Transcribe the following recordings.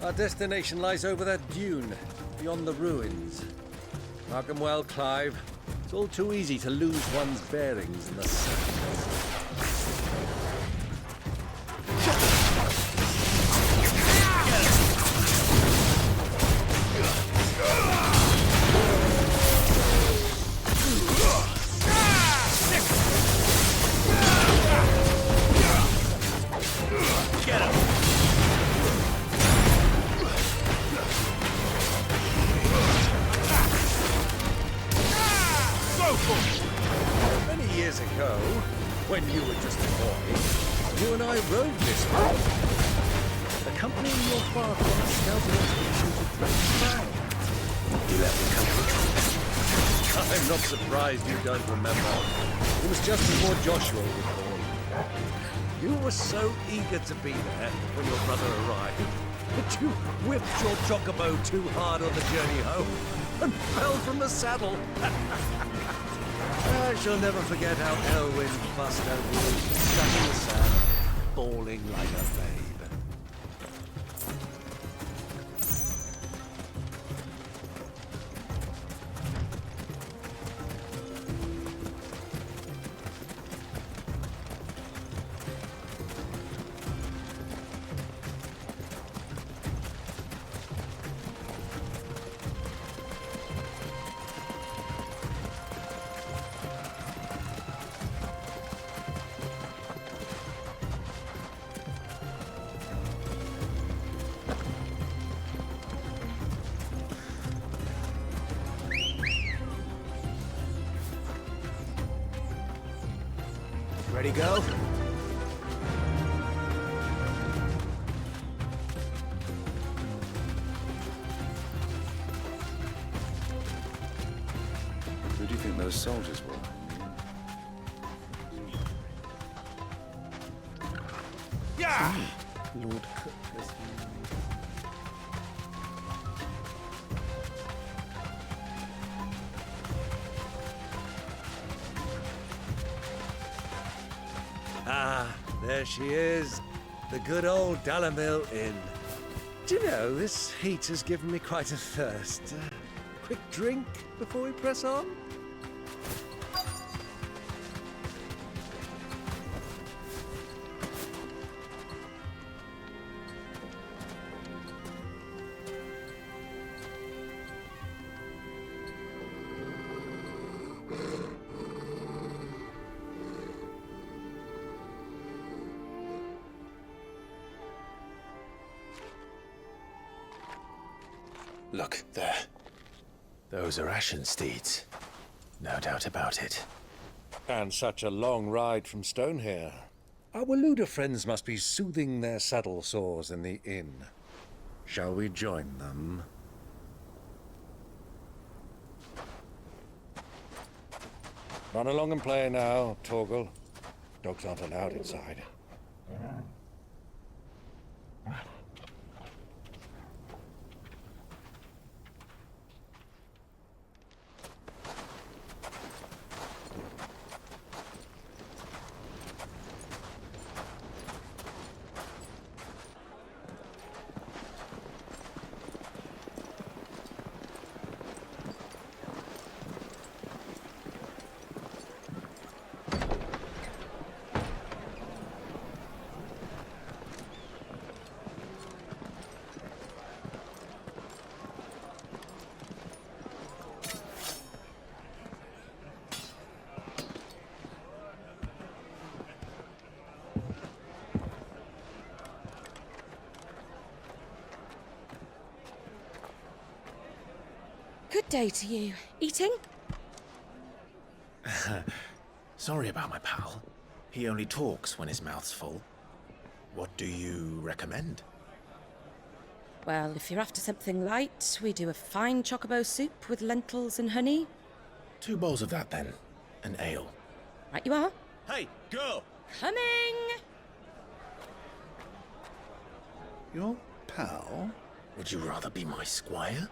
Our destination lies over that dune, beyond the ruins. Mark 'em well, Clive. It's all too easy to lose one's bearings in the sun. When you were just a boy, you and I rode this way, accompanying your father on a scouting expedition to Fang. You let me come. I'm not surprised you don't remember. It was just before Joshua was born. You were so eager to be there when your brother arrived that you whipped your chocobo too hard on the journey home and fell from the saddle. I shall never forget how Elwyn bust over you, stuck in the sand, bawling like a babe. Ready, go? Who do you think those soldiers were? Yeah! Lord Kupka's. Ah, there she is. The good old Dalimil Inn. Do you know, this heat has given me quite a thirst. Quick drink before we press on? Look, there. Those are ashen steeds. No doubt about it. And such a long ride from Stonehair. Our Waluda friends must be soothing their saddle sores in the inn. Shall we join them? Run along and play now, Torgal. Dogs aren't allowed inside. Good day to you. Eating? Sorry about my pal. He only talks when his mouth's full. What do you recommend? Well, if you're after something light, we do a fine chocobo soup with lentils and honey. 2 bowls of that, then. An ale. Right you are. Hey, girl! Coming! Your pal? Would you rather be my squire?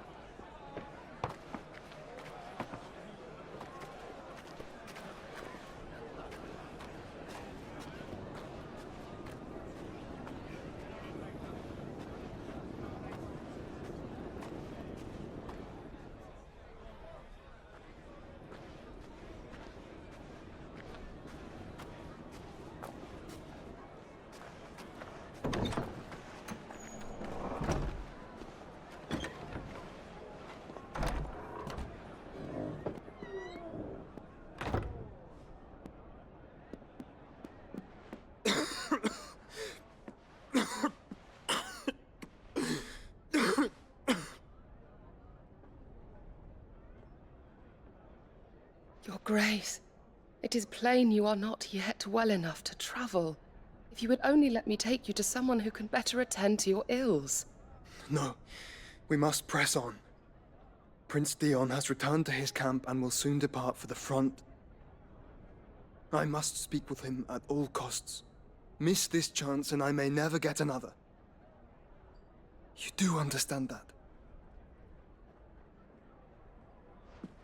Grace, it is plain you are not yet well enough to travel. If you would only let me take you to someone who can better attend to your ills. No, we must press on. Prince Dion has returned to his camp and will soon depart for the front. I must speak with him at all costs. Miss this chance and I may never get another. You do understand that?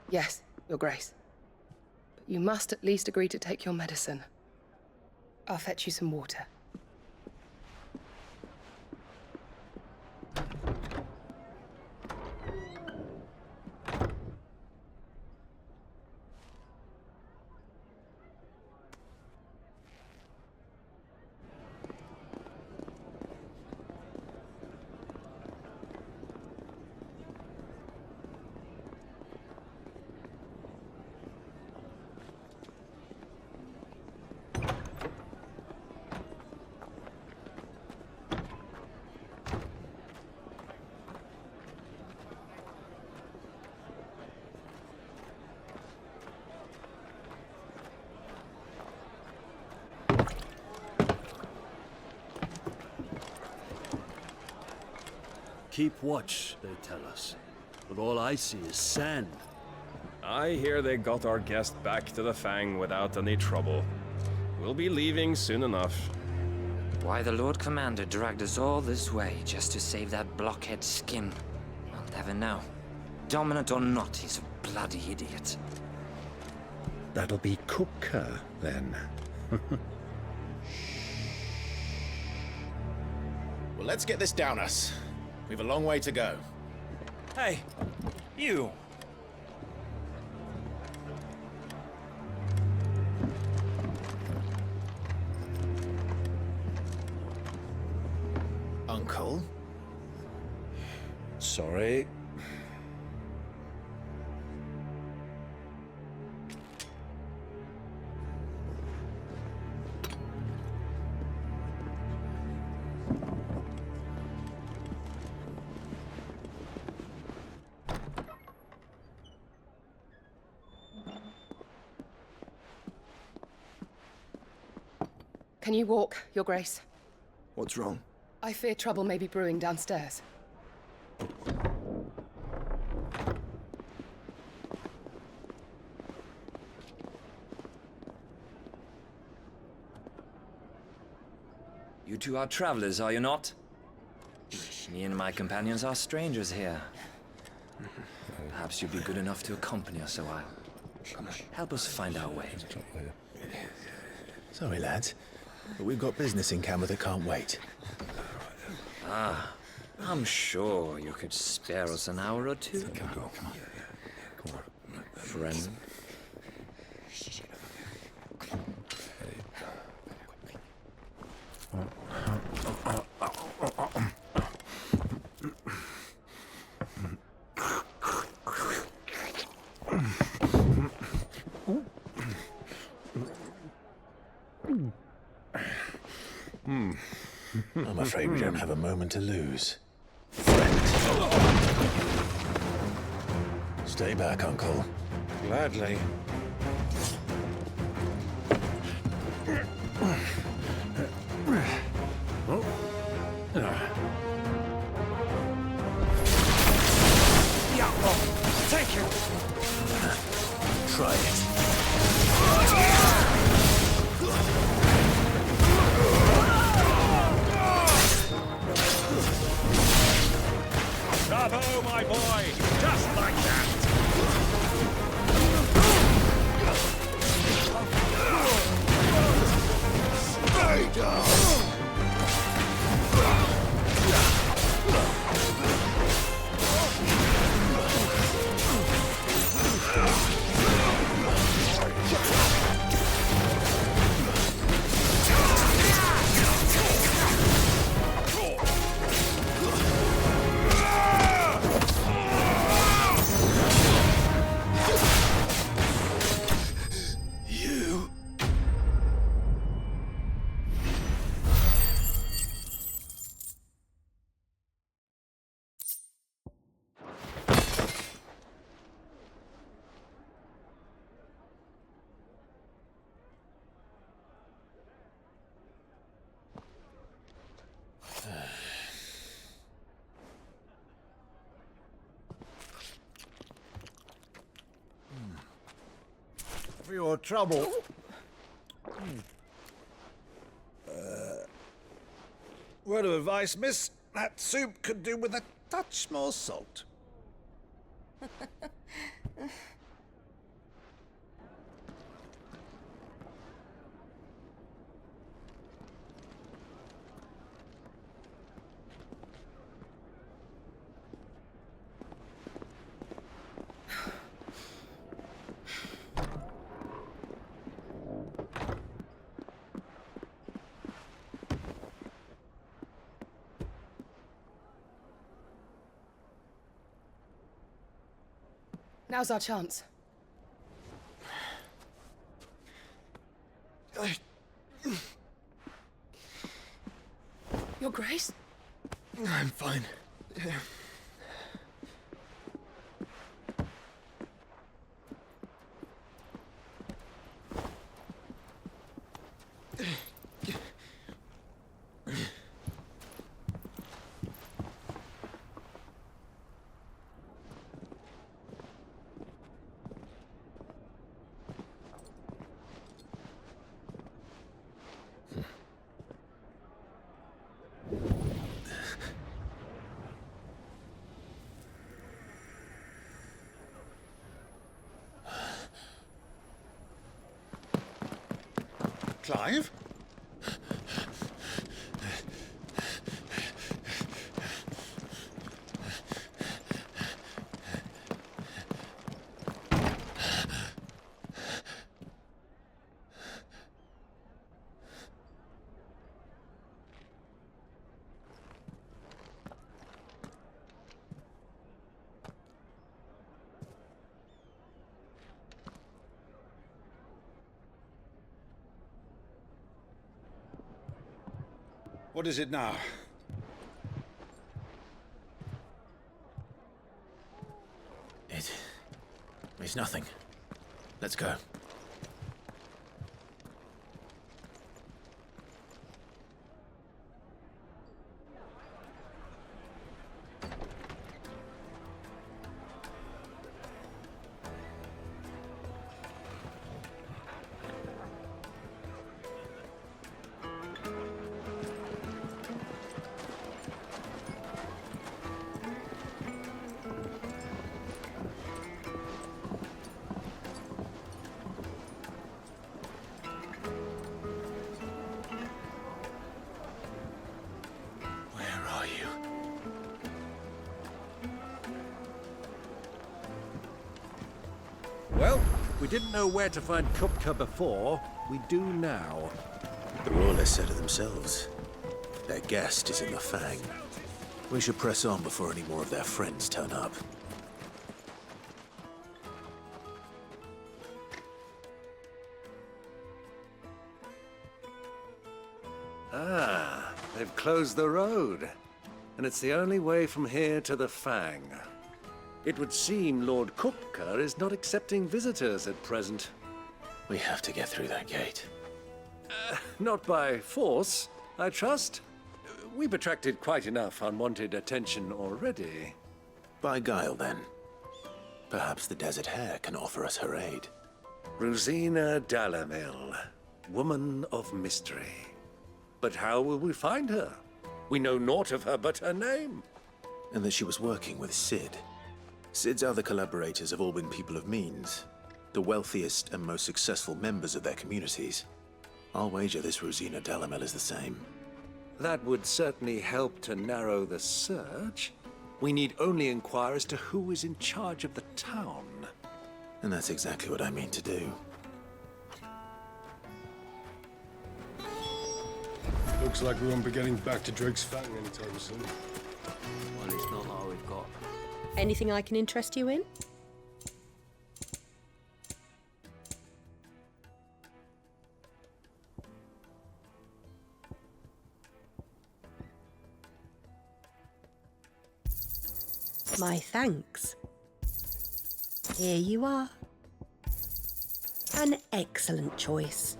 Yes, Your Grace. But you must at least agree to take your medicine. I'll fetch you some water. Keep watch, they tell us. But all I see is sand. I hear they got our guest back to the Fang without any trouble. We'll be leaving soon enough. Why the Lord Commander dragged us all this way just to save that blockhead's skin, I'll never know. Dominant or not, he's a bloody idiot. That'll be Kupka, then. Well, let's get this down us. We've a long way to go. Hey, you! Uncle? Sorry. Can you walk, Your Grace? What's wrong? I fear trouble may be brewing downstairs. You two are travelers, are you not? Me and my companions are strangers here. Perhaps you'd be good enough to accompany us a while. Help us find our way. Sorry, lads, but we've got business in camera that can't wait. Ah, I'm sure you could spare us an hour or two. Come on. Friend. I'm afraid we don't have a moment to lose. Stay back, Uncle. Gladly. Take it! Try it. Bravo, my boy! Just like that! Stay down! your trouble. Word of advice, miss. That soup could do with a touch more salt. Now's our chance. Your Grace? I'm fine. Clive? What is it now? It's nothing. Let's go. Well, we didn't know where to find Kupka before. We do now. The Royalists said it themselves. Their guest is in the Fang. We should press on before any more of their friends turn up. Ah, they've closed the road. And it's the only way from here to the Fang. It would seem Lord Kupka is not accepting visitors at present. We have to get through that gate. Not by force, I trust. We've attracted quite enough unwanted attention already. By guile, then. Perhaps the Desert Hare can offer us her aid. Rosena Dalimil, woman of mystery. But how will we find her? We know naught of her but her name. And that she was working with Sid. Sid's other collaborators have all been people of means, the wealthiest and most successful members of their communities. I'll wager this Rosena Dalimil is the same. That would certainly help to narrow the search. We need only inquire as to who is in charge of the town. And that's exactly what I mean to do. Looks like we won't be getting back to Drake's Fang anytime soon. Well, it's not all we've got. Anything I can interest you in? My thanks. Here you are. An excellent choice.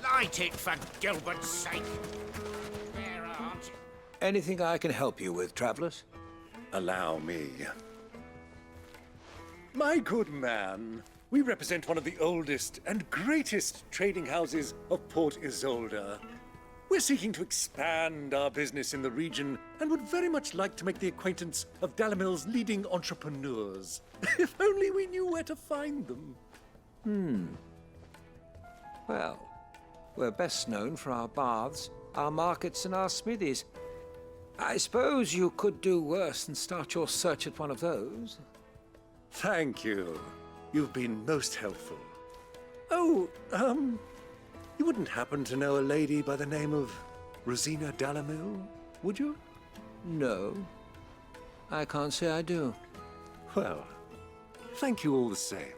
Light it, for Gilbert's sake. Where aren't you? Anything I can help you with, travelers? Allow me. My good man, we represent one of the oldest and greatest trading houses of Port Isolde. We're seeking to expand our business in the region and would very much like to make the acquaintance of Dalimil's leading entrepreneurs. If only we knew where to find them. Well, we're best known for our baths, our markets, and our smithies. I suppose you could do worse than start your search at one of those. Thank you. You've been most helpful. Oh, you wouldn't happen to know a lady by the name of Rosena Dalimil, would you? No. I can't say I do. Well, thank you all the same.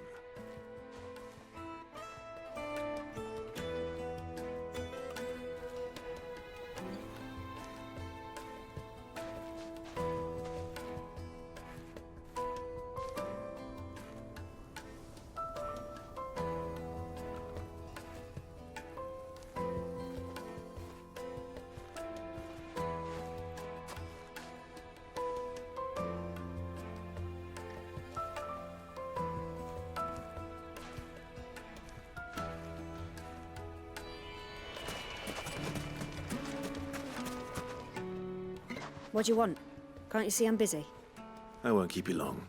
What do you want? Can't you see I'm busy? I won't keep you long.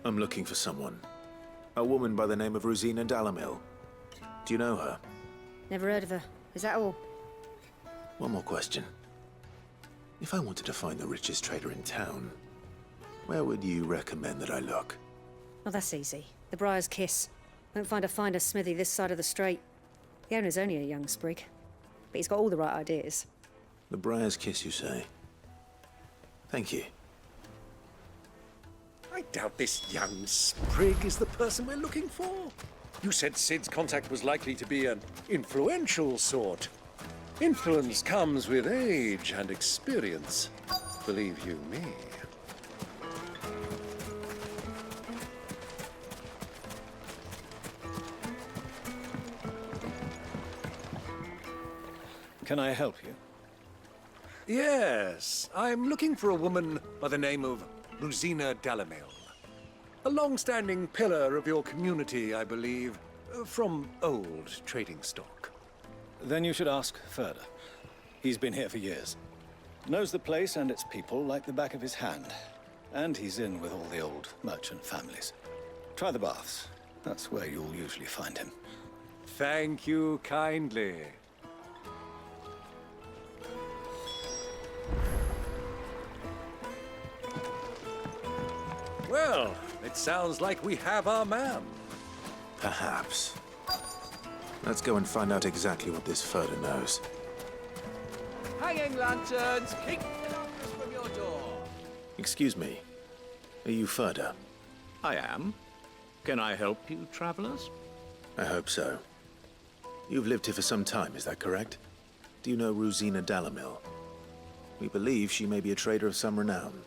I'm looking for someone. A woman by the name of Rosena Dalimil. Do you know her? Never heard of her. Is that all? One more question. If I wanted to find the richest trader in town, where would you recommend that I look? Oh, that's easy. The Briar's Kiss. Won't find a finer smithy this side of the strait. The owner's only a young sprig, but he's got all the right ideas. The Briar's Kiss, you say? Thank you. I doubt this young sprig is the person we're looking for. You said Sid's contact was likely to be an influential sort. Influence comes with age and experience. Believe you me. Can I help you? Yes, I'm looking for a woman by the name of Rosena Dalimil. A long-standing pillar of your community, I believe, from old trading stock. Then you should ask Ferda. He's been here for years. Knows the place and its people like the back of his hand. And he's in with all the old merchant families. Try the baths. That's where you'll usually find him. Thank you kindly. Well, it sounds like we have our man. Perhaps. Let's go and find out exactly what this Ferda knows. Hanging lanterns, keep the darkness from your door. Excuse me. Are you Ferda? I am. Can I help you, travelers? I hope so. You've lived here for some time, is that correct? Do you know Rosena Dalimil? We believe she may be a trader of some renown.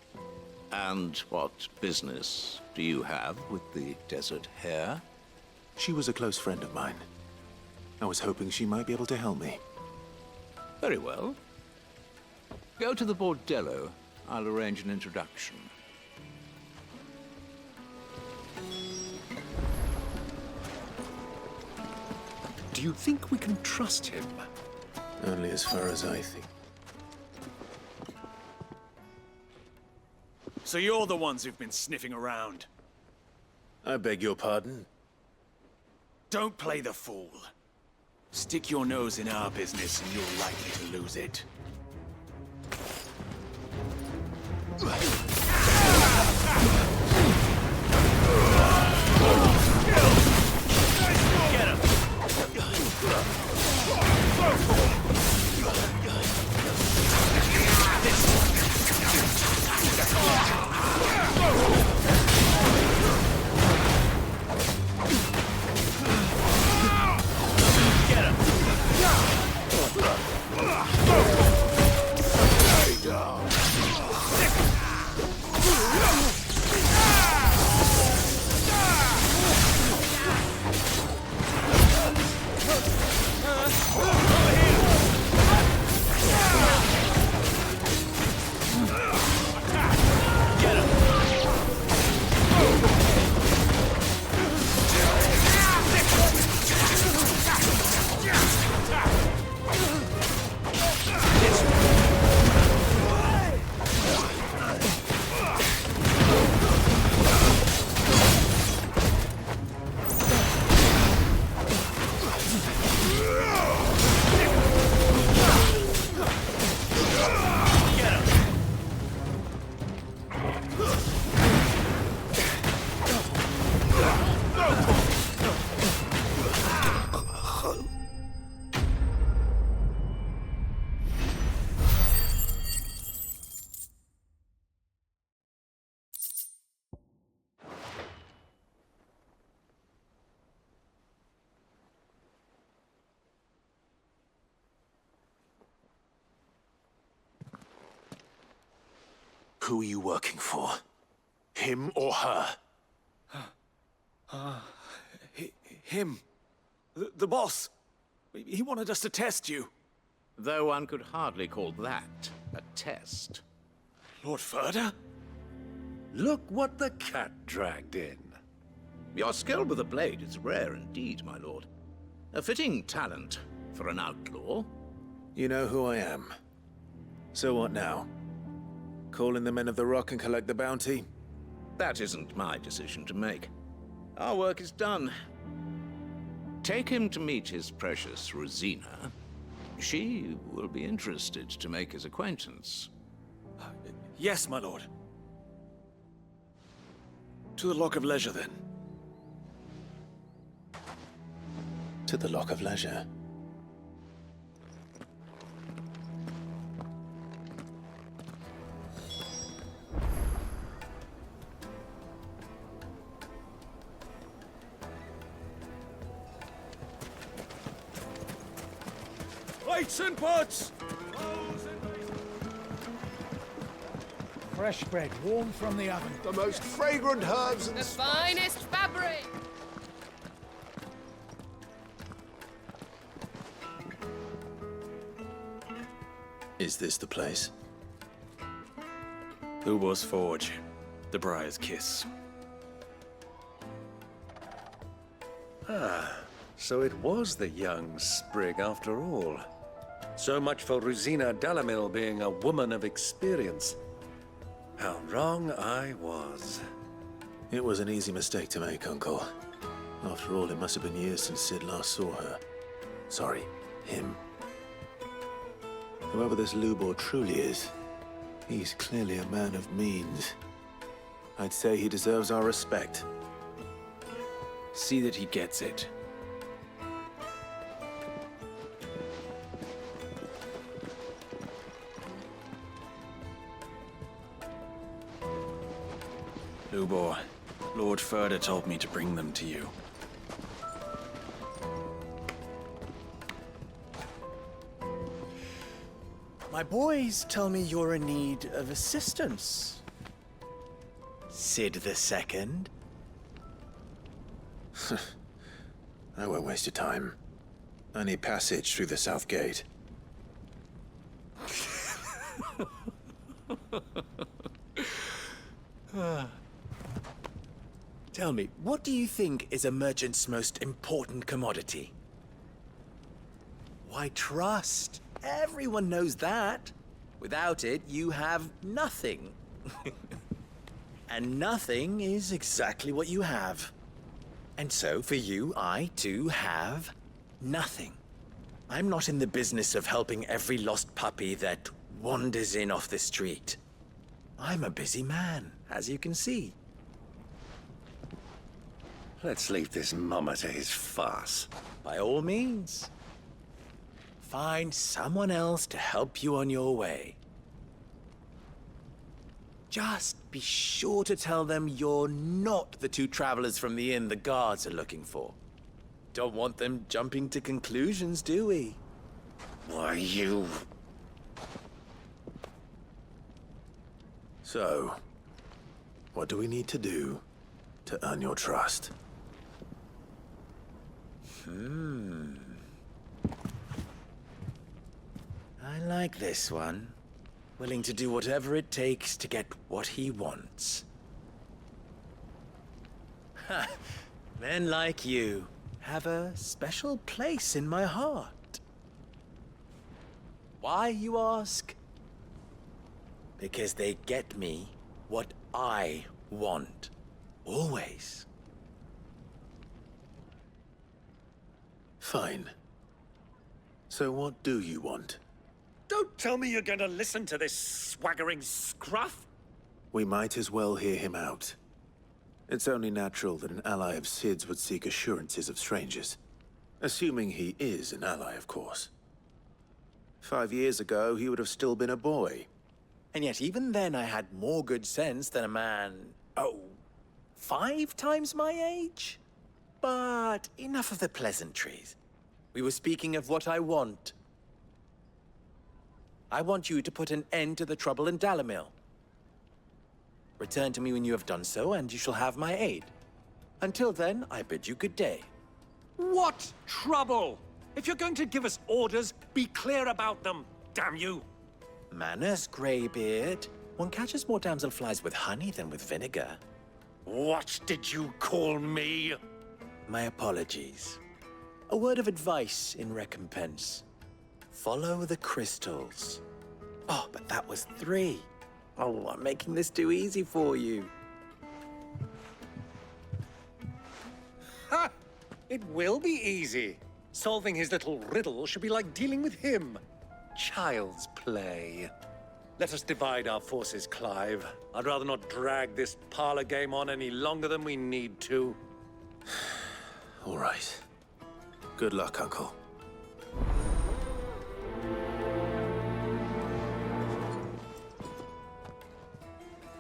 And what business do you have with the desert hare? She was a close friend of mine. I was hoping she might be able to help me. Very well. Go to the bordello. I'll arrange an introduction. Do you think we can trust him? Only as far as I think. So you're the ones who've been sniffing around? I beg your pardon? Don't play the fool. Stick your nose in our business and you're likely to lose it. Get him! Who are you working for? Him or her? Him. The boss. He wanted us to test you. Though one could hardly call that a test. Lord Ferda? Look what the cat dragged in. Your skill with the blade is rare indeed, my lord. A fitting talent for an outlaw. You know who I am. So what now? Call in the Men of the Rock and collect the bounty? That isn't my decision to make. Our work is done. Take him to meet his precious Rosena. She will be interested to make his acquaintance. Yes, my lord. To the Lock of Leisure, then. To the Lock of Leisure. Plates and pots! Fresh bread, warm from the oven. The most fragrant herbs and... The finest fabric! Is this the place? Hugo's Forge. The Briar's Kiss. Ah, so it was the young sprig after all. So much for Rosena Dalimil being a woman of experience. How wrong I was. It was an easy mistake to make, Uncle. After all, it must have been years since Sid last saw her. Sorry, him. Whoever this Lubor truly is, he's clearly a man of means. I'd say he deserves our respect. See that he gets it. Lubor, Lord Ferda told me to bring them to you. My boys tell me you're in need of assistance. Sid the Second? I won't waste your time. I need passage through the south gate. Tell me, what do you think is a merchant's most important commodity? Why, trust. Everyone knows that. Without it, you have nothing. And nothing is exactly what you have. And so, for you, I, too, have nothing. I'm not in the business of helping every lost puppy that wanders in off the street. I'm a busy man, as you can see. Let's leave this mummer to his farce. By all means. Find someone else to help you on your way. Just be sure to tell them you're not the two travelers from the inn the guards are looking for. Don't want them jumping to conclusions, do we? Why, you... So, what do we need to do to earn your trust? I like this one. Willing to do whatever it takes to get what he wants. Ha! Men like you have a special place in my heart. Why, you ask? Because they get me what I want. Always. Fine. So what do you want? Don't tell me you're going to listen to this swaggering scruff! We might as well hear him out. It's only natural that an ally of Sid's would seek assurances of strangers. Assuming he is an ally, of course. 5 years ago, he would have still been a boy. And yet even then I had more good sense than a man, 5 times my age? But enough of the pleasantries. We were speaking of what I want. I want you to put an end to the trouble in Dalimil. Return to me when you have done so, and you shall have my aid. Until then, I bid you good day. What trouble? If you're going to give us orders, be clear about them, damn you! Manners, Greybeard. One catches more damselflies with honey than with vinegar. What did you call me? My apologies. A word of advice in recompense. Follow the crystals. Oh, but that was 3. Oh, I'm making this too easy for you. Ha! It will be easy. Solving his little riddle should be like dealing with him. Child's play. Let us divide our forces, Clive. I'd rather not drag this parlor game on any longer than we need to. All right. Good luck, Uncle.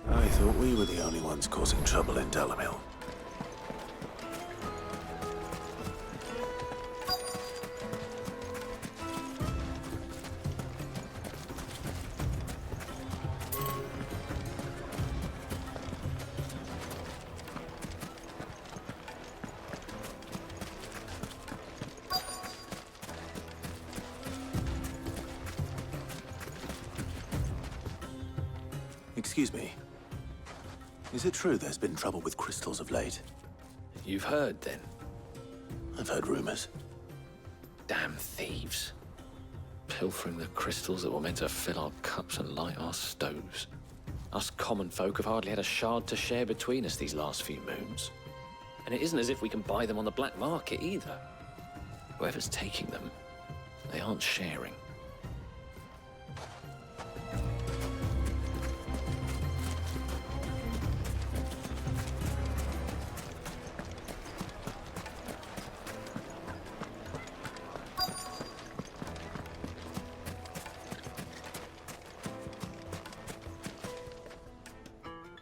I thought we were the only ones causing trouble in Dalimil. Excuse me. Is it true there's been trouble with crystals of late? You've heard, then? I've heard rumors. Damn thieves. Pilfering the crystals that were meant to fill our cups and light our stoves. Us common folk have hardly had a shard to share between us these last few moons. And it isn't as if we can buy them on the black market, either. Whoever's taking them, they aren't sharing.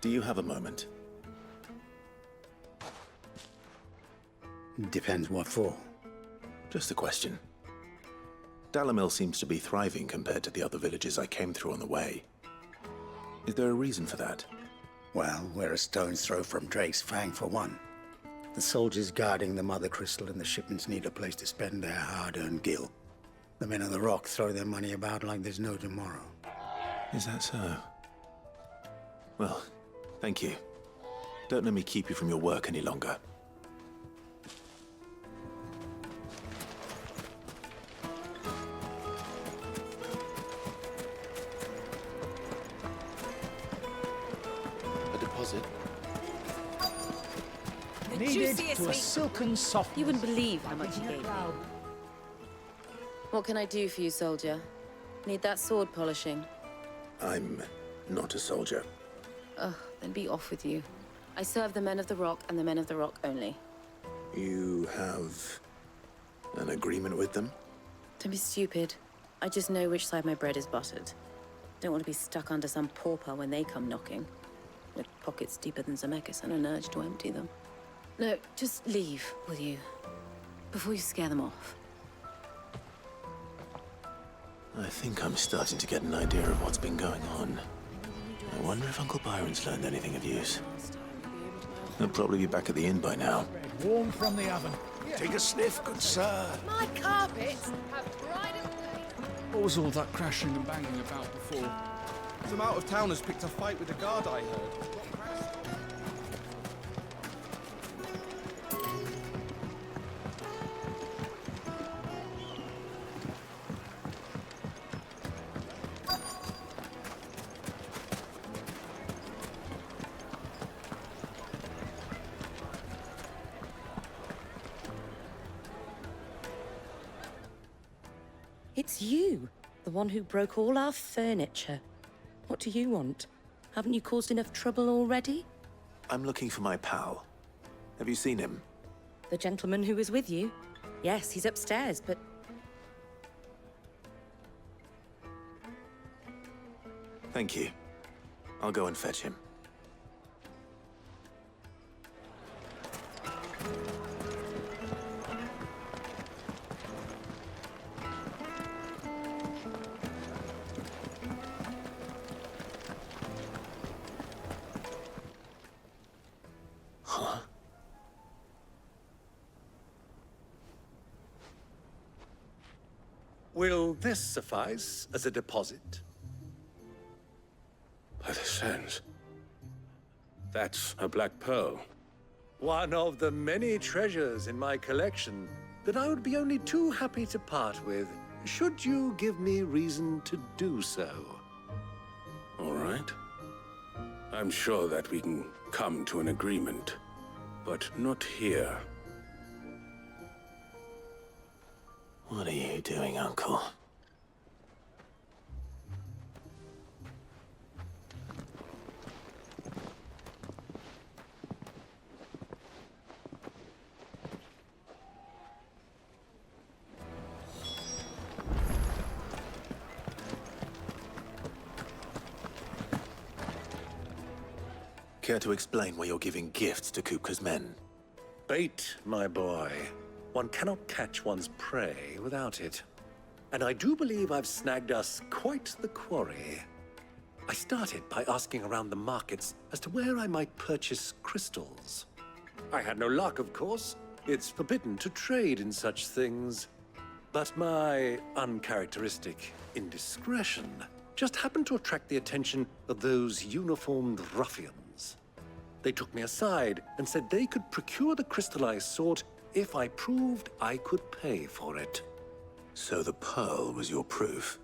Do you have a moment? Depends what for. Just a question. Dalimil seems to be thriving compared to the other villages I came through on the way. Is there a reason for that? Well, we're a stone's throw from Drake's Fang, for one. The soldiers guarding the Mothercrystal and the shipments need a place to spend their hard-earned gil. The men of the Rock throw their money about like there's no tomorrow. Is that so? Well, thank you. Don't let me keep you from your work any longer. A deposit? Needed to a silken soft. You wouldn't believe how much he gave me. What can I do for you, soldier? Need that sword polishing? I'm not a soldier. Ugh, then be off with you. I serve the men of the Rock and the men of the Rock only. You have an agreement with them? Don't be stupid. I just know which side my bread is buttered. Don't want to be stuck under some pauper when they come knocking. With pockets deeper than Zemeckis and an urge to empty them. No, just leave, will you? Before you scare them off. I think I'm starting to get an idea of what's been going on. I wonder if Uncle Byron's learned anything of use. He'll probably be back at the inn by now. Warm from the oven. Take a sniff, good sir. My carpets have bright as day. What was all that crashing and banging about before? Some out-of-towners picked a fight with the guard, I heard. It's you, the one who broke all our furniture. What do you want? Haven't you caused enough trouble already? I'm looking for my pal. Have you seen him? The gentleman who was with you? Yes, he's upstairs, but... Thank you. I'll go and fetch him. Will this suffice as a deposit? By the sands. That's a black pearl. One of the many treasures in my collection that I would be only too happy to part with, should you give me reason to do so. All right. I'm sure that we can come to an agreement, but not here. What are you doing, Uncle? Care to explain why you're giving gifts to Kupka's men? Bait, my boy. One cannot catch one's prey without it. And I do believe I've snagged us quite the quarry. I started by asking around the markets as to where I might purchase crystals. I had no luck, of course. It's forbidden to trade in such things. But my uncharacteristic indiscretion just happened to attract the attention of those uniformed ruffians. They took me aside and said they could procure the crystal I sought if I proved I could pay for it. So the pearl was your proof?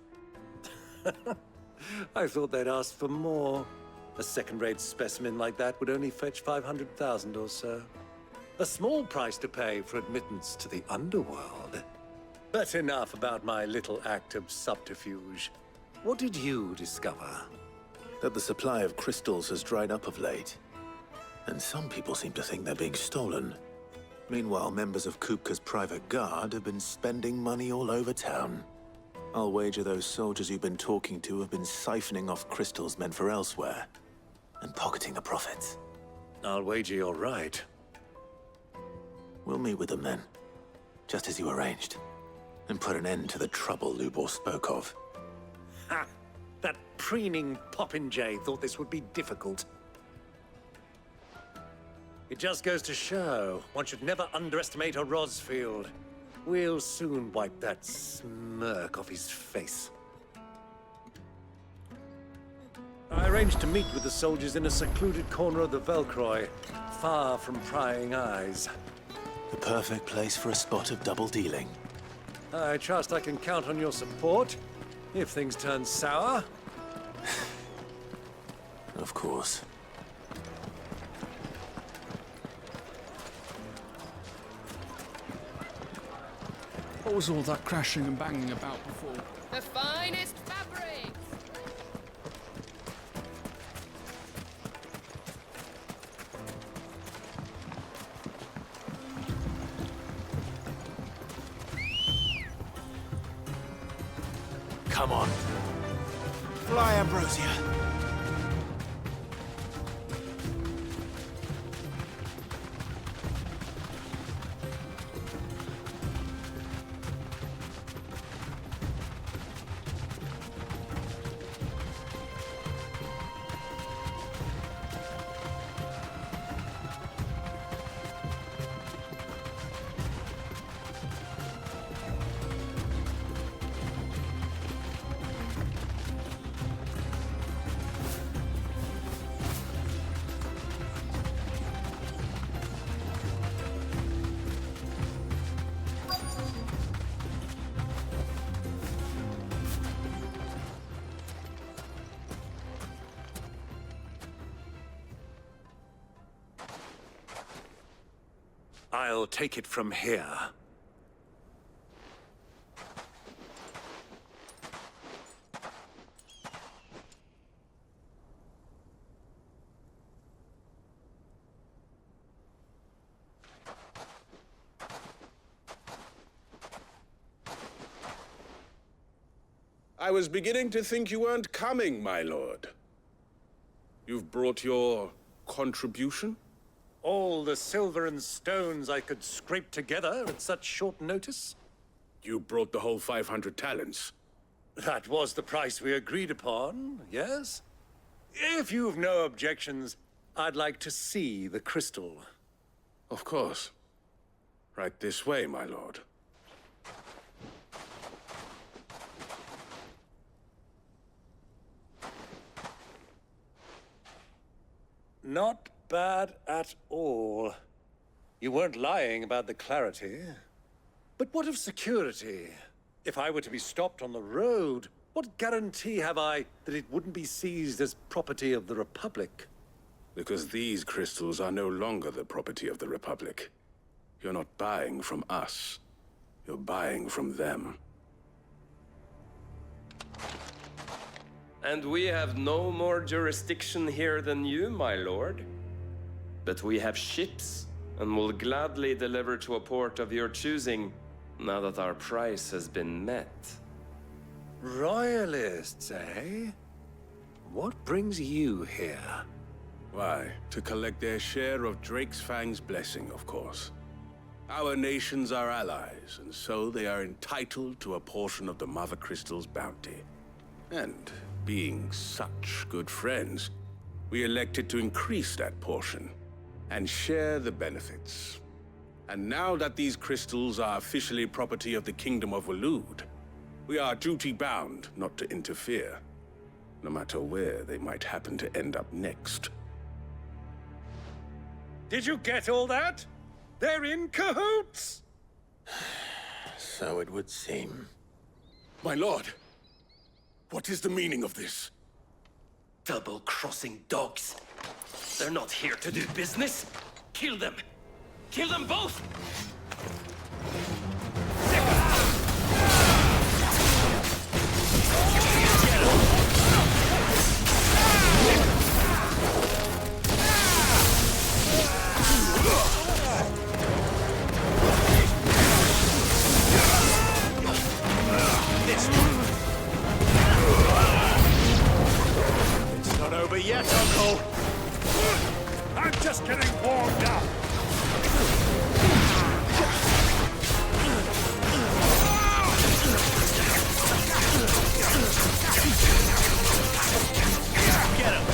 I thought they'd ask for more. A second-rate specimen like that would only fetch 500,000 or so. A small price to pay for admittance to the underworld. But enough about my little act of subterfuge. What did you discover? That the supply of crystals has dried up of late. And some people seem to think they're being stolen. Meanwhile, members of Kupka's private guard have been spending money all over town. I'll wager those soldiers you've been talking to have been siphoning off crystals meant for elsewhere, and pocketing the profits. I'll wager you're right. We'll meet with them then, just as you arranged, and put an end to the trouble Lubor spoke of. Ha! That preening popinjay thought this would be difficult. It just goes to show, one should never underestimate a Rosfield. We'll soon wipe that smirk off his face. I arranged to meet with the soldiers in a secluded corner of the Velkroy, far from prying eyes. The perfect place for a spot of double dealing. I trust I can count on your support, if things turn sour. Of course. What was all that crashing and banging about before? The finest fabrics! Come on. Fly, Ambrosia. I'll take it from here. I was beginning to think you weren't coming, my lord. You've brought your contribution? All the silver and stones I could scrape together at such short notice? You brought the whole 500 talents. That was the price we agreed upon, yes? If you've no objections, I'd like to see the crystal. Of course. Right this way, my lord. Not bad at all. You weren't lying about the clarity. But what of security? If I were to be stopped on the road, what guarantee have I that it wouldn't be seized as property of the Republic? Because these crystals are no longer the property of the Republic. You're not buying from us. You're buying from them. And we have no more jurisdiction here than you, my lord. But we have ships, and will gladly deliver to a port of your choosing, now that our price has been met. Royalists, eh? What brings you here? Why, to collect their share of Drake's Fang's blessing, of course. Our nations are allies, and so they are entitled to a portion of the Mothercrystal's bounty. And being such good friends, we elected to increase that portion and share the benefits. And now that these crystals are officially property of the Kingdom of Waloed, we are duty-bound not to interfere, no matter where they might happen to end up next. Did you get all that? They're in cahoots! So it would seem. My lord, what is the meaning of this? Double-crossing dogs. They're not here to do business. Kill them. Kill them both! It's not over yet, Uncle! I'm just getting warmed up! Get him! Get him!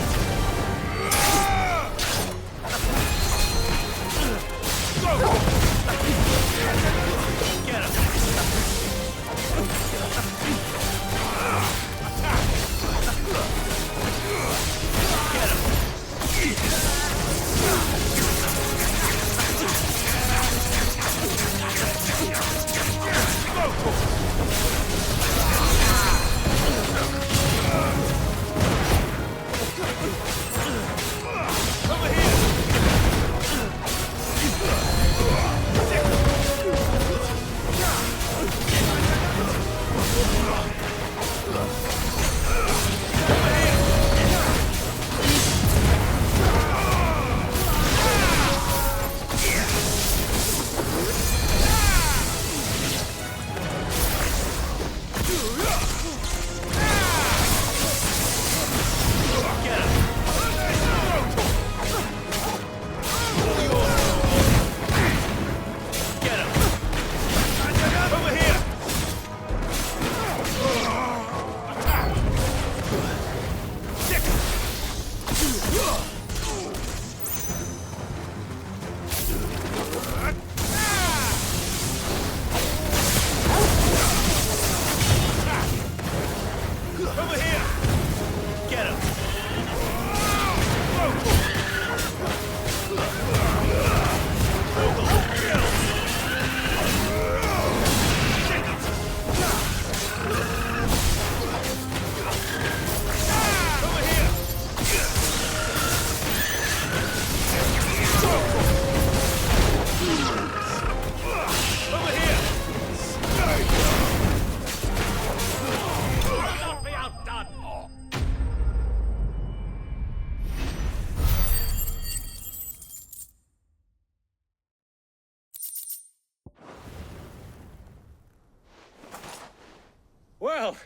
Well,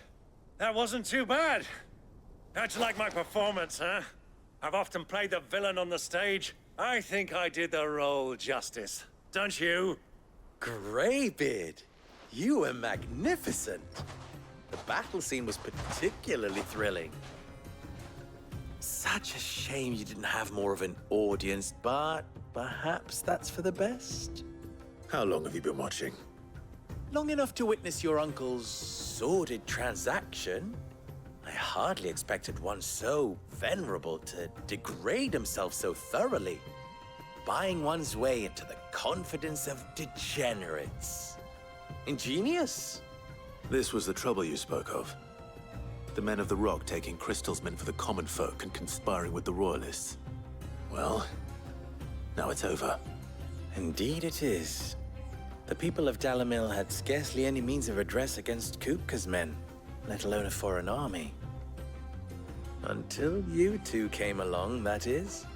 that wasn't too bad. How'd you like my performance, huh? I've often played the villain on the stage. I think I did the role justice. Don't you? Greybeard, you were magnificent. The battle scene was particularly thrilling. Such a shame you didn't have more of an audience, but perhaps that's for the best. How long have you been watching? Long enough to witness your uncle's sordid transaction. I hardly expected one so venerable to degrade himself so thoroughly. Buying one's way into the confidence of degenerates. Ingenious. This was the trouble you spoke of. The men of the Rock taking crystalsmen for the common folk and conspiring with the Royalists. Well, now it's over. Indeed it is. The people of Dalimil had scarcely any means of redress against Kupka's men, let alone a foreign army. Until you two came along, that is.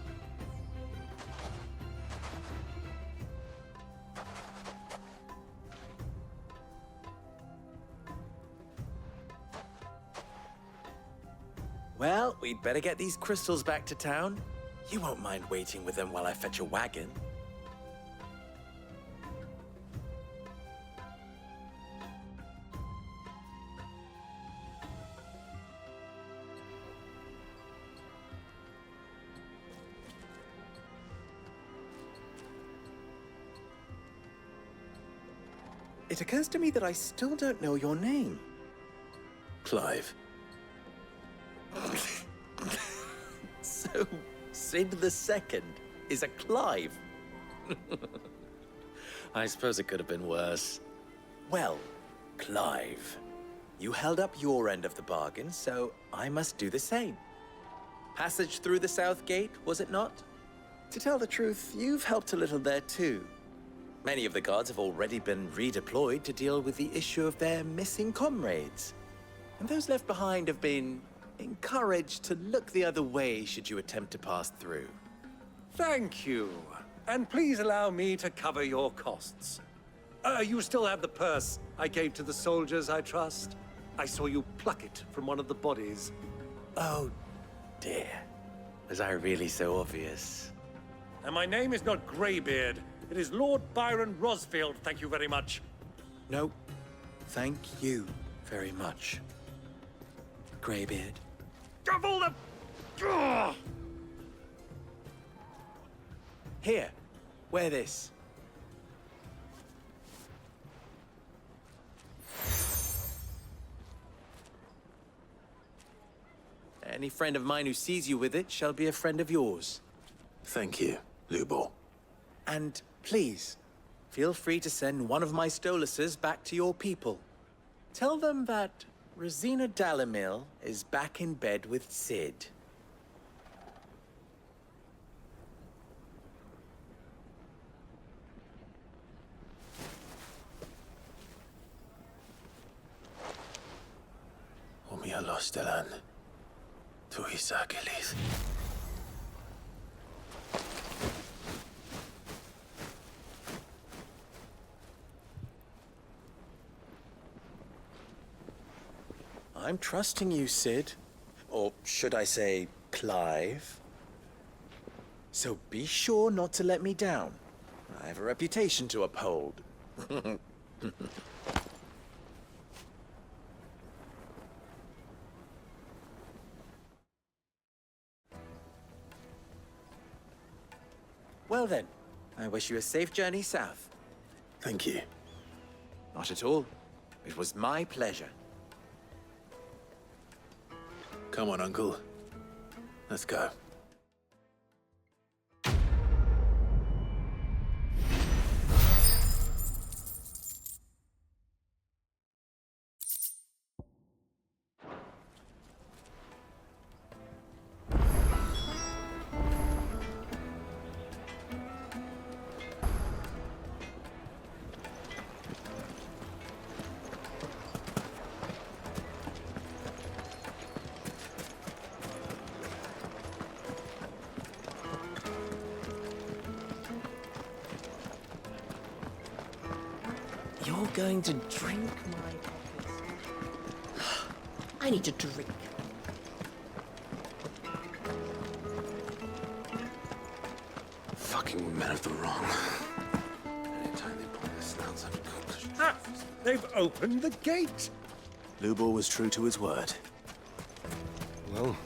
Well, we'd better get these crystals back to town. You won't mind waiting with them while I fetch a wagon. It occurs to me that I still don't know your name. Clive. So, Sid the Second is a Clive. I suppose it could have been worse. Well, Clive, you held up your end of the bargain, so I must do the same. Passage through the South Gate, was it not? To tell the truth, you've helped a little there too. Many of the guards have already been redeployed to deal with the issue of their missing comrades. And those left behind have been encouraged to look the other way should you attempt to pass through. Thank you. And please allow me to cover your costs. You still have the purse I gave to the soldiers, I trust? I saw you pluck it from one of the bodies. Oh, dear. Was I really so obvious? And my name is not Greybeard. It is Lord Byron Rosfield, thank you very much. No, thank you very much, Greybeard. Double the... Ugh! Here, wear this. Any friend of mine who sees you with it shall be a friend of yours. Thank you, Lubor. And please, feel free to send one of my Stoluses back to your people. Tell them that Rosena Dalimil is back in bed with Sid. Omia Lostelan. Tuisa Achilles. I'm trusting you, Sid. Or should I say, Clive. So be sure not to let me down. I have a reputation to uphold. Well then, I wish you a safe journey south. Thank you. Not at all. It was my pleasure. Come on, Uncle. Let's go. You're going to drink my coffee. I need to drink. Fucking men of the wrong. Anytime they pull their snouts out of cooked. Ah! They've opened the gate! Lubor was true to his word. Well,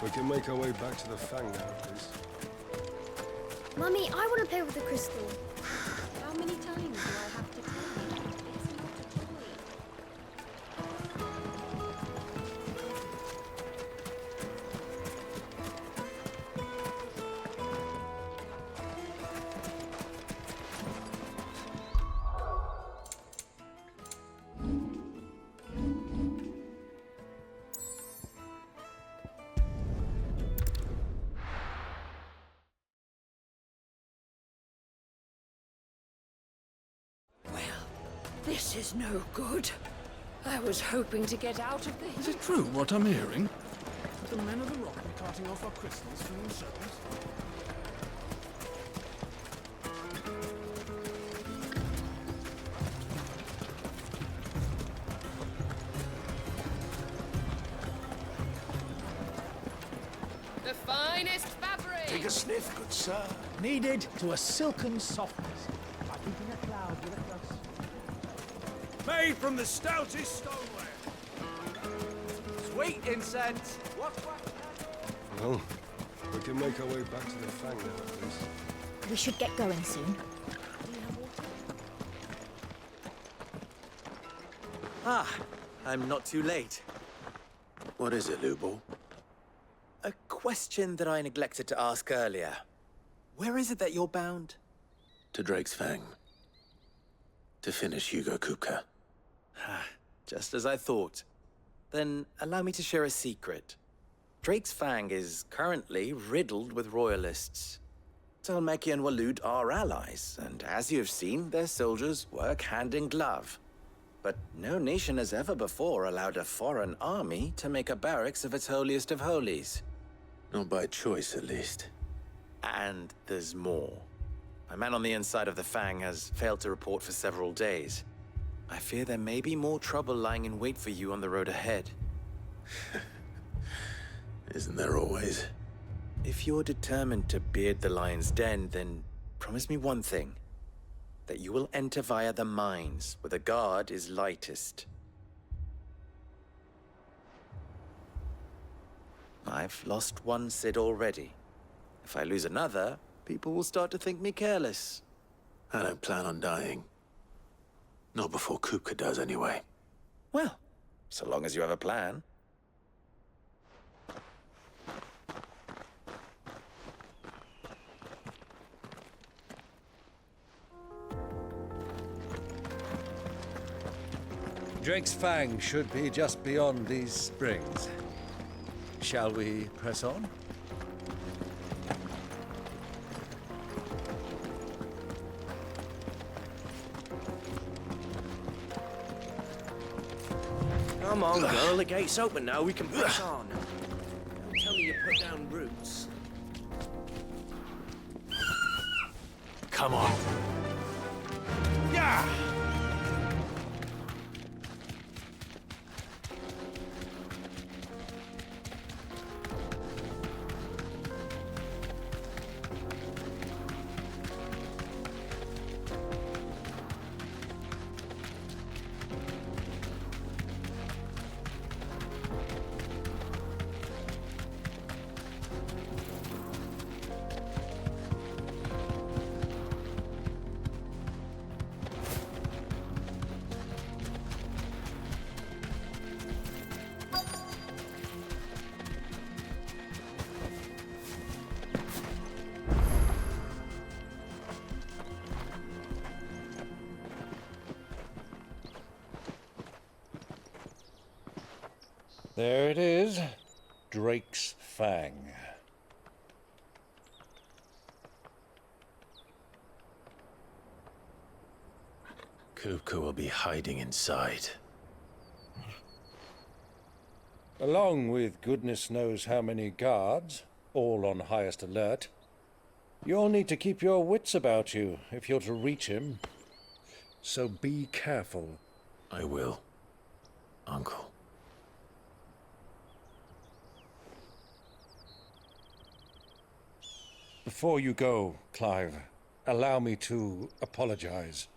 we can make our way back to the Fang now, please. Mummy, I want to play with the crystal. How many times do I have to tell you? It's not a toy. is no good. I was hoping to get out of this. Is it true what I'm hearing? The men of the rock are carting off our crystals for themselves? The finest fabric! Take a sniff, good sir. Kneaded to a silken softness. Like eating a cloud with a crust. Made from the stoutest stoneware. Sweet incense. Well, we can make our way back to the Fang now, at least. We should get going soon. Ah, I'm not too late. What is it, Lubo? A question that I neglected to ask earlier. Where is it that you're bound? To Drake's Fang. To finish Hugo Kupka. Just as I thought. Then allow me to share a secret. Drake's Fang is currently riddled with Royalists. Dhalmekia and Waloed are allies, and as you have seen, their soldiers work hand in glove. But no nation has ever before allowed a foreign army to make a barracks of its holiest of holies. Not by choice, at least. And there's more. A man on the inside of the Fang has failed to report for several days. I fear there may be more trouble lying in wait for you on the road ahead. Isn't there always? If you're determined to beard the lion's den, then promise me one thing. That you will enter via the mines, where the guard is lightest. I've lost one Cid already. If I lose another, people will start to think me careless. I don't plan on dying. Not before Kupka does, anyway. Well, so long as you have a plan. Drake's Fang should be just beyond these springs. Shall we press on? Come on, girl, the gate's open now, we can press on. Don't tell me you put down roots. Come on. Yeah! There it is. Drake's Fang. Kupka will be hiding inside. Along with goodness knows how many guards, all on highest alert. You'll need to keep your wits about you if you're to reach him. So be careful. I will, Uncle. Before you go, Clive, allow me to apologize.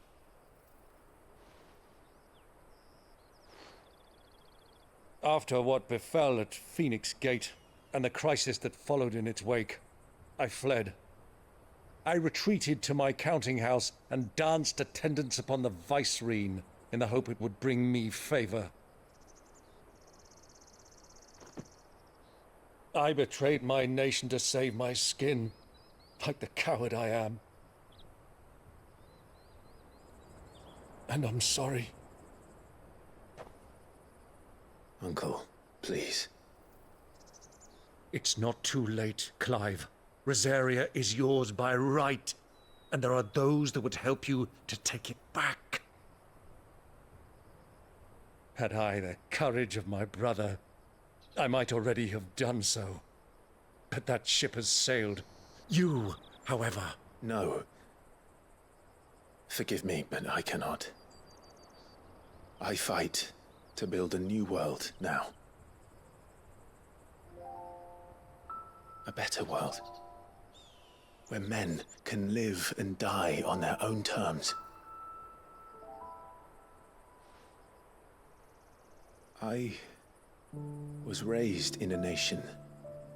After what befell at Phoenix Gate and the crisis that followed in its wake, I fled. I retreated to my counting house and danced attendance upon the vicereine in the hope it would bring me favor. I betrayed my nation to save my skin, like the coward I am. And I'm sorry. Uncle, please. It's not too late, Clive. Rosaria is yours by right, and there are those that would help you to take it back. Had I the courage of my brother, I might already have done so. But that ship has sailed. You, however... No. Forgive me, but I cannot. I fight to build a new world now. A better world. Where men can live and die on their own terms. I was raised in a nation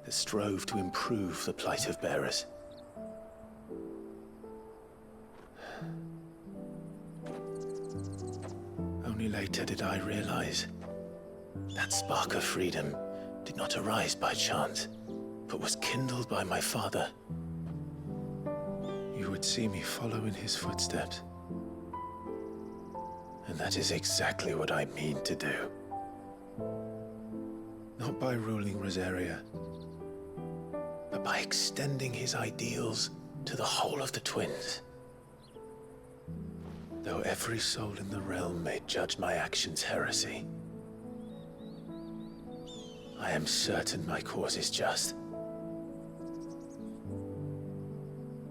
that strove to improve the plight of bearers. Only later did I realize that spark of freedom did not arise by chance, but was kindled by my father. You would see me follow in his footsteps. And that is exactly what I mean to do. Not by ruling Rosaria, but by extending his ideals to the whole of the twins. Though every soul in the realm may judge my actions heresy, I am certain my cause is just.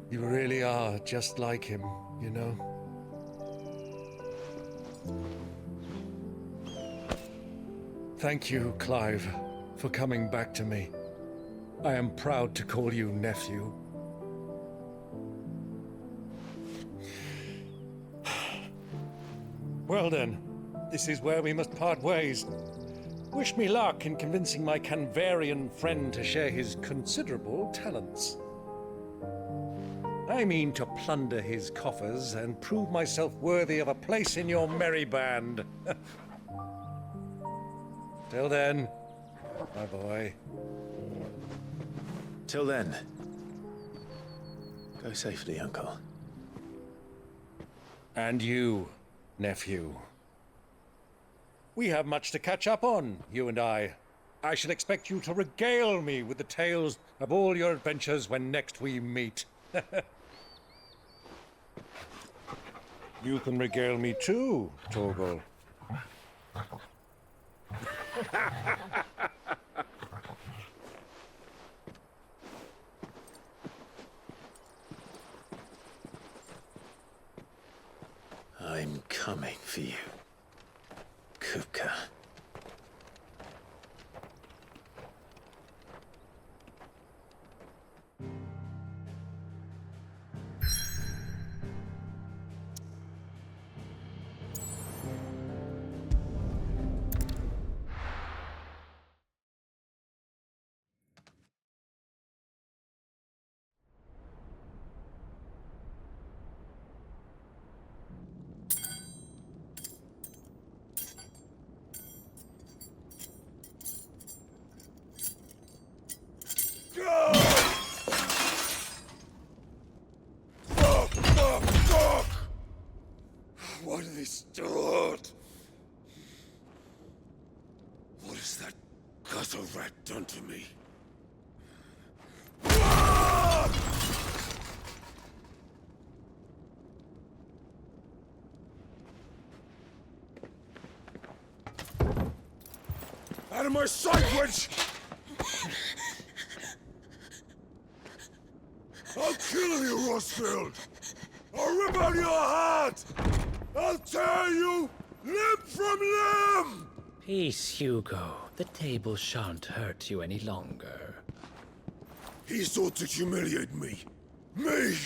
You really are just like him, you know? Thank you, Clive, for coming back to me. I am proud to call you nephew. Well then, this is where we must part ways. Wish me luck in convincing my Canvarian friend to share his considerable talents. I mean to plunder his coffers and prove myself worthy of a place in your merry band. Till then, my boy. Till then, go safely, Uncle. And you, nephew. We have much to catch up on, you and I. I shall expect you to regale me with the tales of all your adventures when next we meet. You can regale me too, Torgal. I'm coming for you, Kupka. What are they stored? What has that gutter rat done to me? Out of my sight, witch! I'll kill you, Rosfield! I'll rip out your heart! I'll tear you limb from limb! Peace, Hugo. The table shan't hurt you any longer. He sought to humiliate me. Me!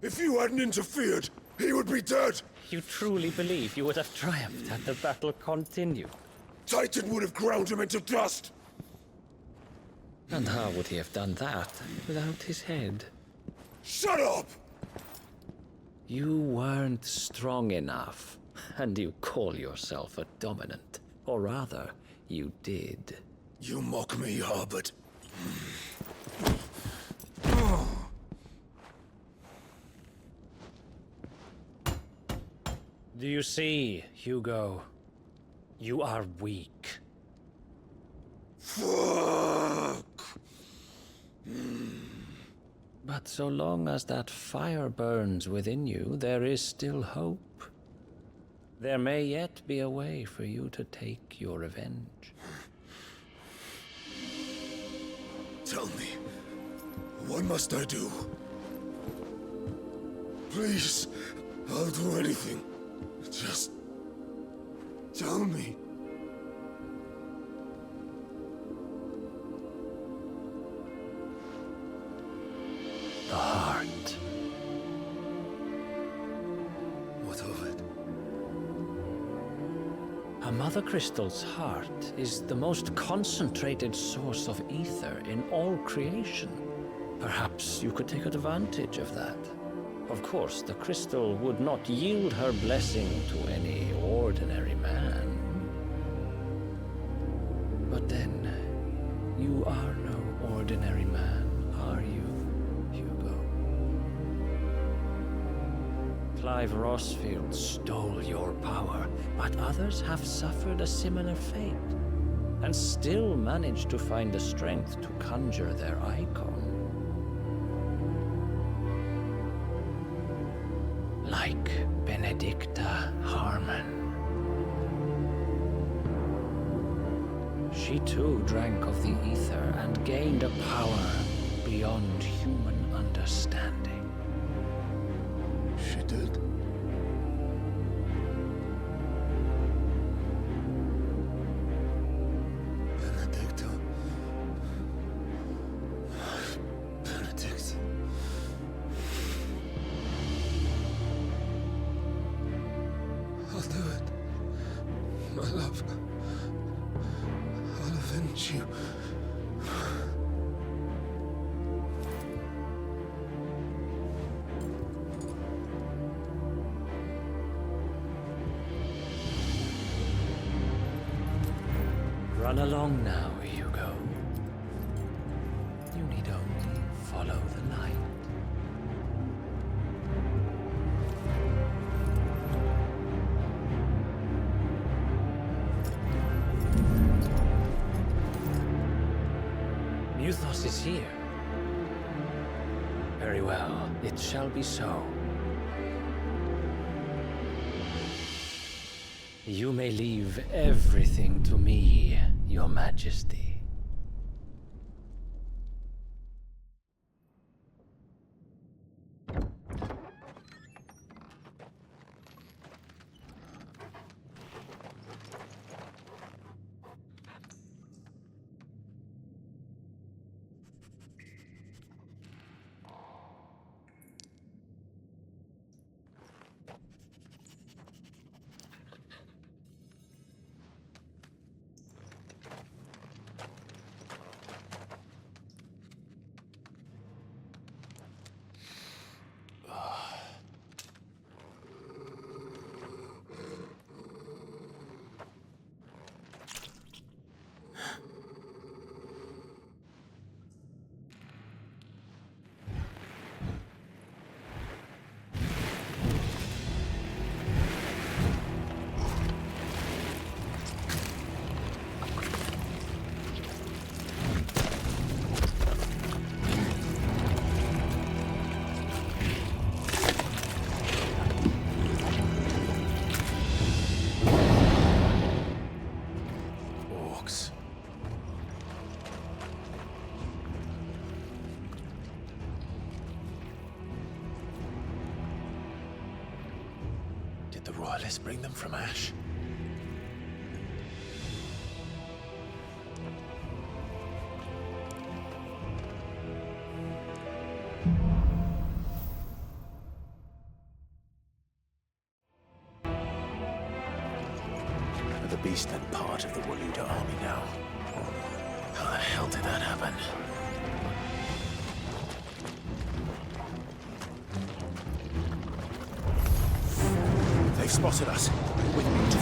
If you hadn't interfered, he would be dead! You truly believe you would have triumphed had the battle continued? Titan would have ground him into dust! And how would he have done that without his head? Shut up! You weren't strong enough, and you call yourself a dominant. Or rather, you did. You mock me, Harbard. Do you see, Hugo? You are weak. Fuck! But so long as that fire burns within you, there is still hope. There may yet be a way for you to take your revenge. Tell me, what must I do? Please, I'll do anything. Just tell me. The heart. What of it? A Mother Crystal's heart is the most concentrated source of ether in all creation. Perhaps you could take advantage of that. Of course, the crystal would not yield her blessing to any ordinary man. But then, you are no ordinary man, are you, Hugo? Clive Rosfield stole your power, but others have suffered a similar fate, and still managed to find the strength to conjure their icon. Like Benedicta Harmon. She too drank of the ether and gained a power beyond human understanding. She did. Benedicta. Benedict. I'll do it. My love. I'll avenge you. Run along now, Hugo. You need only follow the light. Muthos is here. Very well, it shall be so. You may leave everything to me, Your Majesty. Did the Royalists bring them from Ash? Are the beast then part of the Waluda army now? How the hell did that happen? They've spotted us. We need to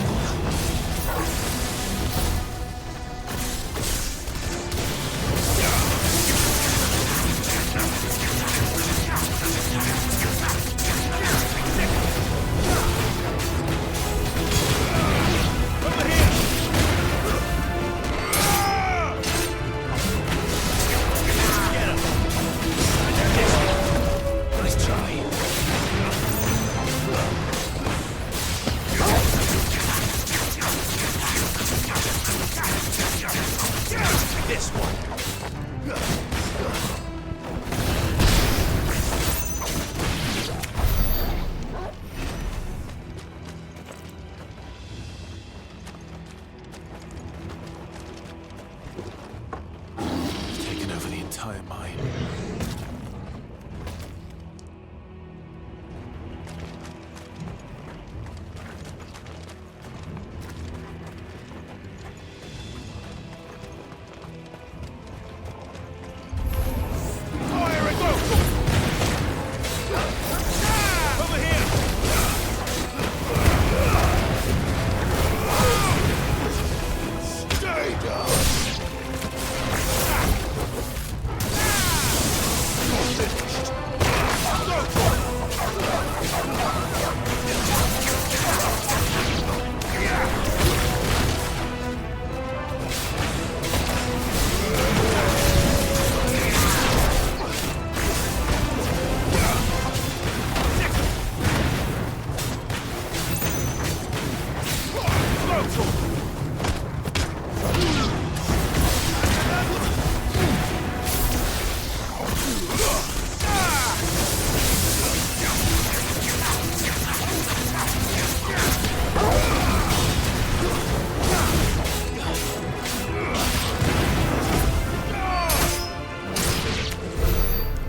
Nice try. this one! Taken over the entire mine.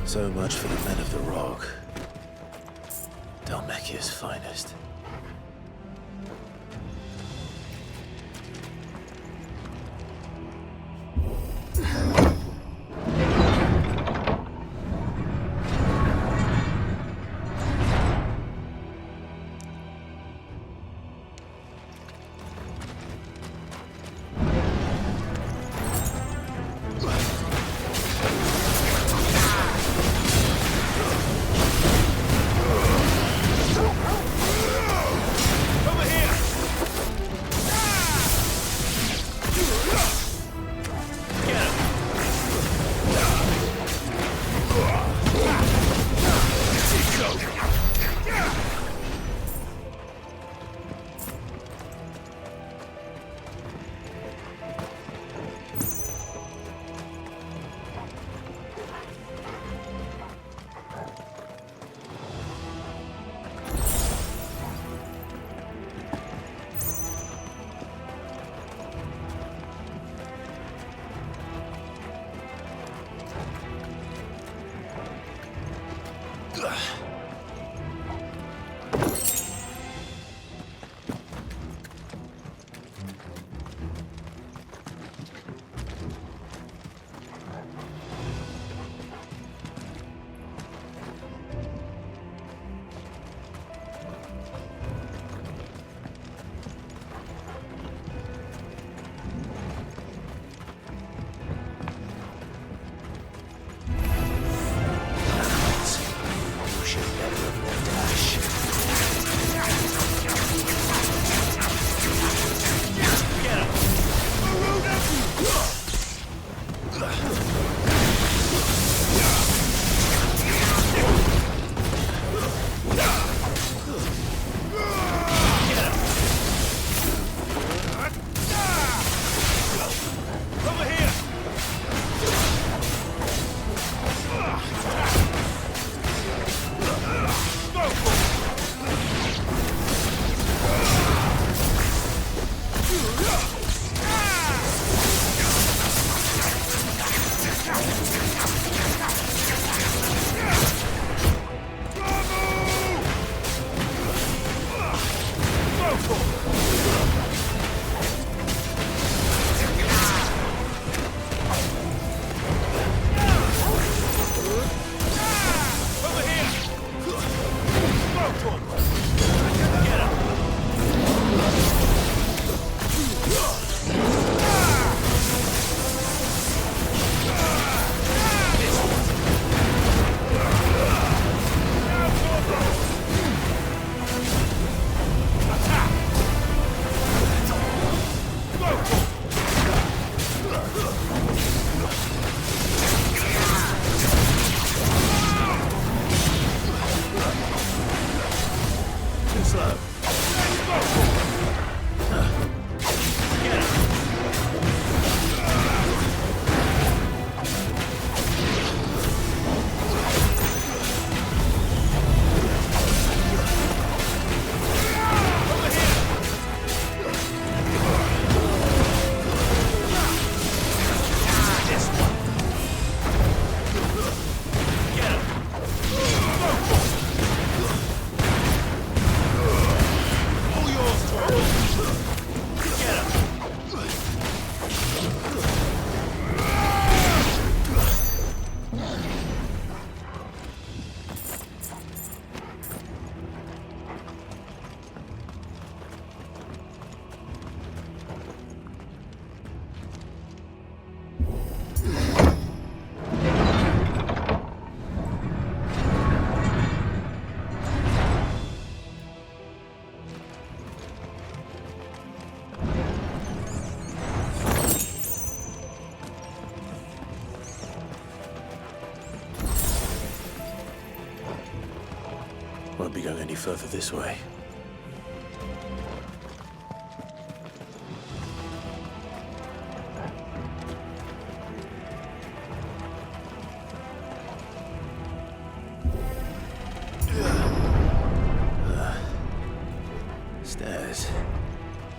So much for the men of the Rock. Dhalmekia's finest. won't be going any further this way. Stairs.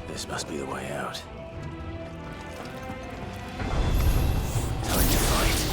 This must be the way out. Time to fight.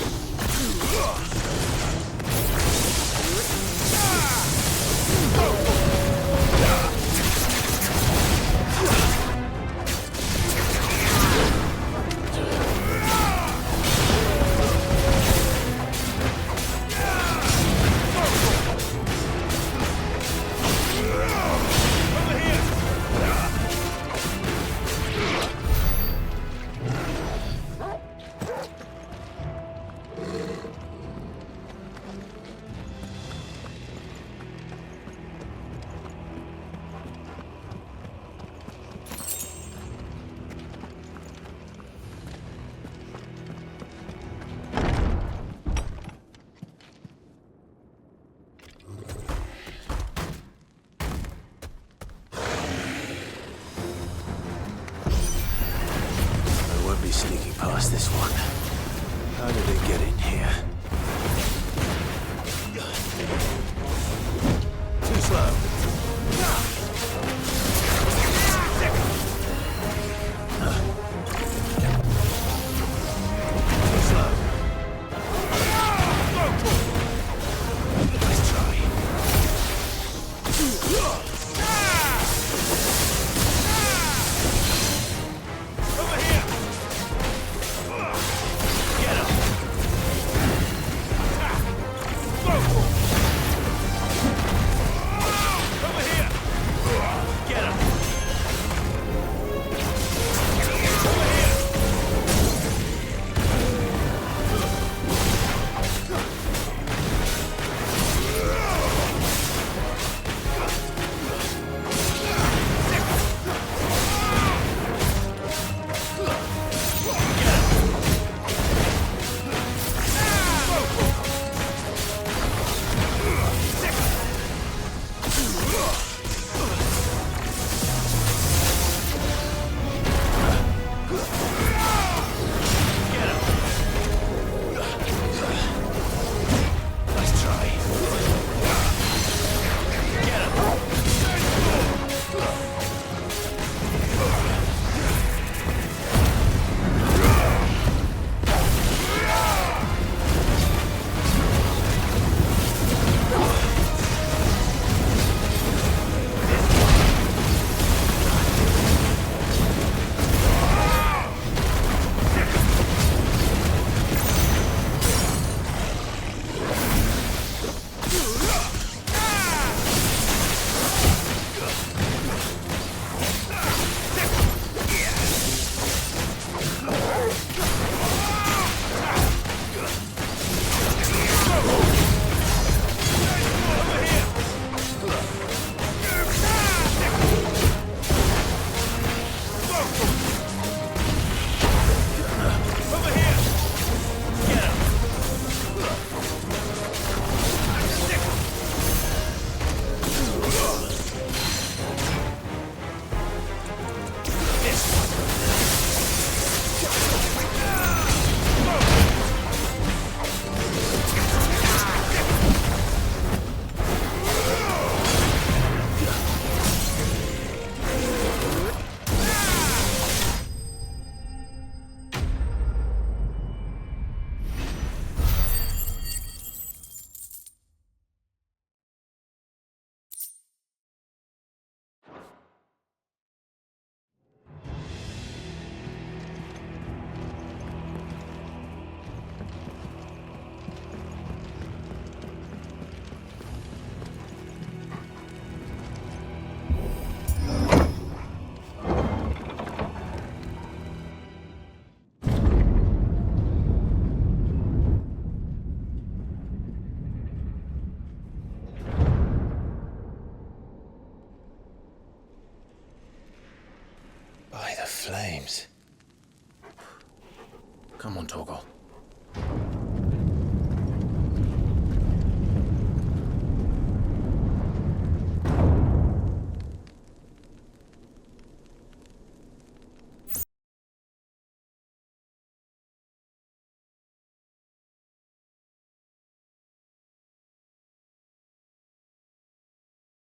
Sneaking past this one. How did it get in here? Too slow. Too slow. Nice try. Over here! By the flames. Come on, Torgal.